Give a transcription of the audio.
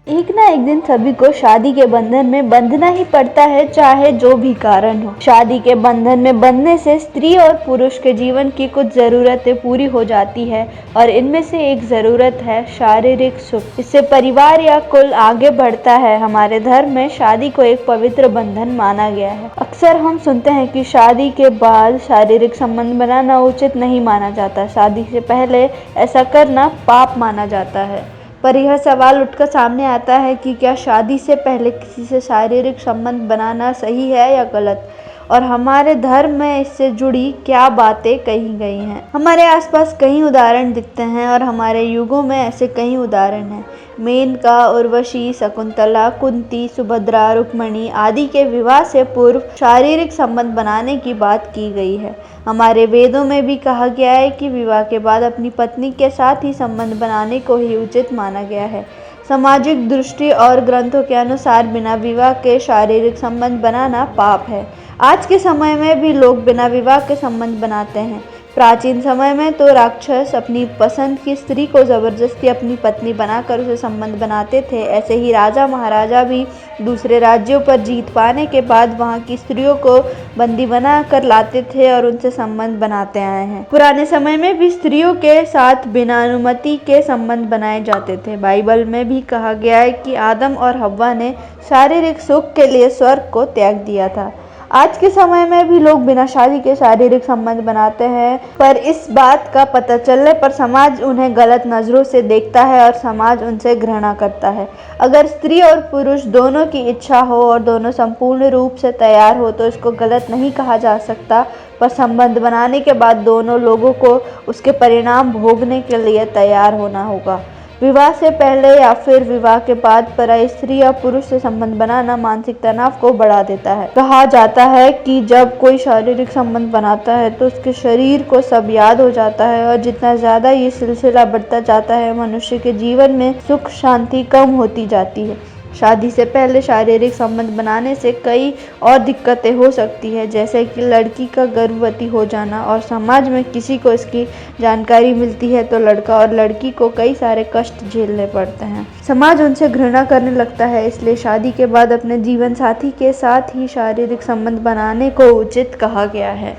एक ना एक दिन सभी को शादी के बंधन में बंधना ही पड़ता है, चाहे जो भी कारण हो। शादी के बंधन में बंधने से स्त्री और पुरुष के जीवन की कुछ जरूरतें पूरी हो जाती है और इनमें से एक जरूरत है शारीरिक सुख। इससे परिवार या कुल आगे बढ़ता है। हमारे धर्म में शादी को एक पवित्र बंधन माना गया है। अक्सर हम सुनते हैं कि शादी के बाद शारीरिक संबंध बनाना उचित नहीं माना जाता। शादी से पहले ऐसा करना पाप माना जाता है। पर यह सवाल उठकर सामने आता है कि क्या शादी से पहले किसी से शारीरिक संबंध बनाना सही है या गलत, और हमारे धर्म में इससे जुड़ी क्या बातें कही गई हैं। हमारे आसपास कई उदाहरण दिखते हैं और हमारे युगों में ऐसे कई उदाहरण हैं। मेनका, उर्वशी, शकुंतला, कुंती, सुभद्रा, रुक्मिणी आदि के विवाह से पूर्व शारीरिक संबंध बनाने की बात की गई है। हमारे वेदों में भी कहा गया है कि विवाह के बाद अपनी पत्नी के साथ ही संबंध बनाने को ही उचित माना गया है। सामाजिक दृष्टि और ग्रंथों के अनुसार बिना विवाह के शारीरिक संबंध बनाना पाप है। आज के समय में भी लोग बिना विवाह के संबंध बनाते हैं। प्राचीन समय में तो राक्षस अपनी पसंद की स्त्री को जबरदस्ती अपनी पत्नी बनाकर उसे संबंध बनाते थे। ऐसे ही राजा महाराजा भी दूसरे राज्यों पर जीत पाने के बाद वहां की स्त्रियों को बंदी बना कर लाते थे और उनसे संबंध बनाते आए हैं। पुराने समय में भी स्त्रियों के साथ बिना अनुमति के संबंध बनाए जाते थे। बाइबल में भी कहा गया है कि आदम और हव्वा ने शारीरिक सुख के लिए स्वर्ग को त्याग दिया था। आज के समय में भी लोग बिना शादी के शारीरिक संबंध बनाते हैं, पर इस बात का पता चलने पर समाज उन्हें गलत नज़रों से देखता है और समाज उनसे घृणा करता है। अगर स्त्री और पुरुष दोनों की इच्छा हो और दोनों संपूर्ण रूप से तैयार हो तो इसको गलत नहीं कहा जा सकता, पर संबंध बनाने के बाद दोनों लोगों को उसके परिणाम भोगने के लिए तैयार होना होगा। विवाह से पहले या फिर विवाह के बाद पराई स्त्री या पुरुष से संबंध बनाना मानसिक तनाव को बढ़ा देता है। कहा जाता है कि जब कोई शारीरिक संबंध बनाता है तो उसके शरीर को सब याद हो जाता है, और जितना ज्यादा ये सिलसिला बढ़ता जाता है मनुष्य के जीवन में सुख शांति कम होती जाती है। शादी से पहले शारीरिक संबंध बनाने से कई और दिक्कतें हो सकती है, जैसे कि लड़की का गर्भवती हो जाना, और समाज में किसी को इसकी जानकारी मिलती है तो लड़का और लड़की को कई सारे कष्ट झेलने पड़ते हैं। समाज उनसे घृणा करने लगता है। इसलिए शादी के बाद अपने जीवन साथी के साथ ही शारीरिक संबंध बनाने को उचित कहा गया है।